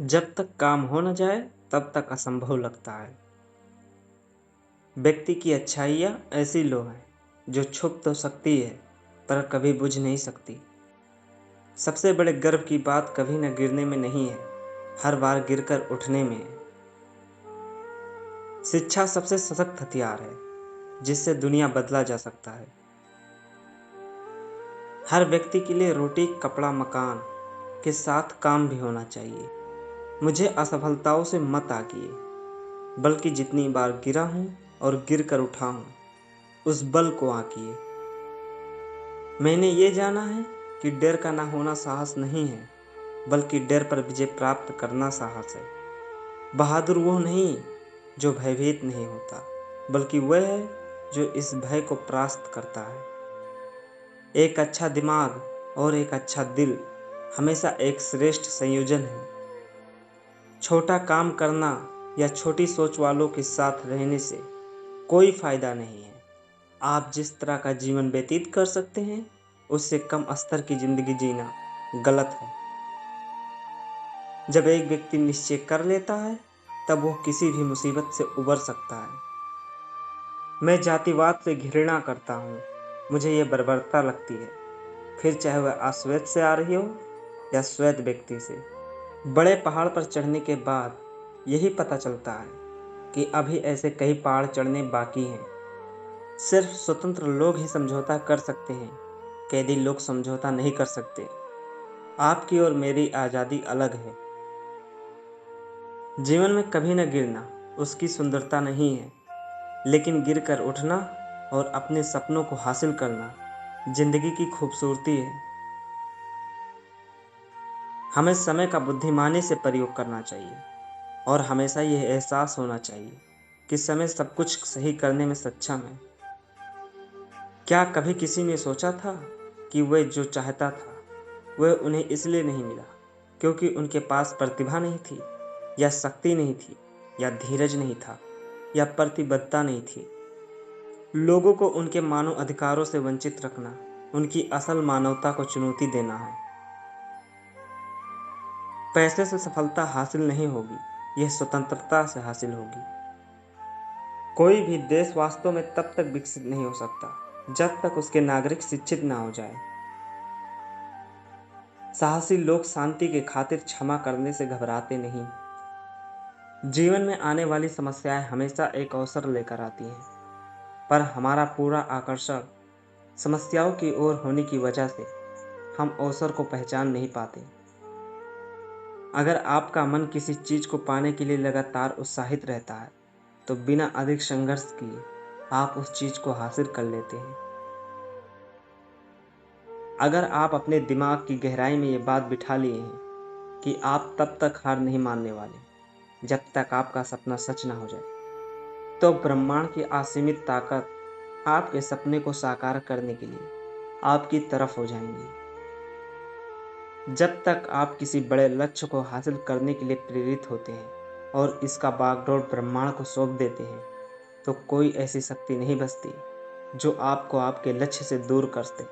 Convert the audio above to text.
जब तक काम हो न जाए तब तक असंभव लगता है। व्यक्ति की अच्छाइयाँ ऐसी लो हैं जो छुप तो सकती है पर कभी बुझ नहीं सकती। सबसे बड़े गर्व की बात कभी न गिरने में नहीं है, हर बार गिरकर उठने में है। शिक्षा सबसे सशक्त हथियार है जिससे दुनिया बदला जा सकता है। हर व्यक्ति के लिए रोटी, कपड़ा, मकान के साथ काम भी होना चाहिए। मुझे असफलताओं से मत आकिए, बल्कि जितनी बार गिरा हूँ और गिर कर उठा हूँ उस बल को आंकिए। मैंने ये जाना है कि डर का ना होना साहस नहीं है, बल्कि डर पर विजय प्राप्त करना साहस है। बहादुर वो नहीं जो भयभीत नहीं होता, बल्कि वह है जो इस भय को परास्त करता है। एक अच्छा दिमाग और एक अच्छा दिल हमेशा एक श्रेष्ठ संयोजन है। छोटा काम करना या छोटी सोच वालों के साथ रहने से कोई फायदा नहीं है। आप जिस तरह का जीवन व्यतीत कर सकते हैं उससे कम स्तर की जिंदगी जीना गलत है। जब एक व्यक्ति निश्चय कर लेता है तब वो किसी भी मुसीबत से उबर सकता है। मैं जातिवाद से घृणा करता हूँ, मुझे ये बर्बरता लगती है, फिर चाहे वह अश्वेत से आ रही हो या श्वेत व्यक्ति से। बड़े पहाड़ पर चढ़ने के बाद यही पता चलता है कि अभी ऐसे कई पहाड़ चढ़ने बाकी हैं। सिर्फ स्वतंत्र लोग ही समझौता कर सकते हैं, कैदी लोग समझौता नहीं कर सकते। आपकी और मेरी आज़ादी अलग है। जीवन में कभी न गिरना उसकी सुंदरता नहीं है, लेकिन गिर कर उठना और अपने सपनों को हासिल करना जिंदगी की खूबसूरती है। हमें समय का बुद्धिमानी से प्रयोग करना चाहिए और हमेशा यह एहसास होना चाहिए कि समय सब कुछ सही करने में सक्षम है। क्या कभी किसी ने सोचा था कि वह जो चाहता था वह उन्हें इसलिए नहीं मिला क्योंकि उनके पास प्रतिभा नहीं थी, या शक्ति नहीं थी, या धीरज नहीं था, या प्रतिबद्धता नहीं थी। लोगों को उनके मानव अधिकारों से वंचित रखना उनकी असल मानवता को चुनौती देना है। पैसे से सफलता हासिल नहीं होगी, यह स्वतंत्रता से हासिल होगी। कोई भी देश वास्तव में तब तक विकसित नहीं हो सकता जब तक उसके नागरिक शिक्षित ना हो जाए। साहसी लोग शांति के खातिर क्षमा करने से घबराते नहीं। जीवन में आने वाली समस्याएं हमेशा एक अवसर लेकर आती हैं, पर हमारा पूरा आकर्षण समस्याओं की ओर होने की वजह से हम अवसर को पहचान नहीं पाते। अगर आपका मन किसी चीज को पाने के लिए लगातार उत्साहित रहता है तो बिना अधिक संघर्ष किए आप उस चीज को हासिल कर लेते हैं। अगर आप अपने दिमाग की गहराई में ये बात बिठा लिए हैं कि आप तब तक हार नहीं मानने वाले जब तक आपका सपना सच ना हो जाए, तो ब्रह्मांड की असीमित ताकत आपके सपने को साकार करने के लिए आपकी तरफ हो जाएंगी। जब तक आप किसी बड़े लक्ष्य को हासिल करने के लिए प्रेरित होते हैं और इसका बागडोर ब्रह्मांड को सौंप देते हैं, तो कोई ऐसी शक्ति नहीं बचती जो आपको आपके लक्ष्य से दूर कर दे।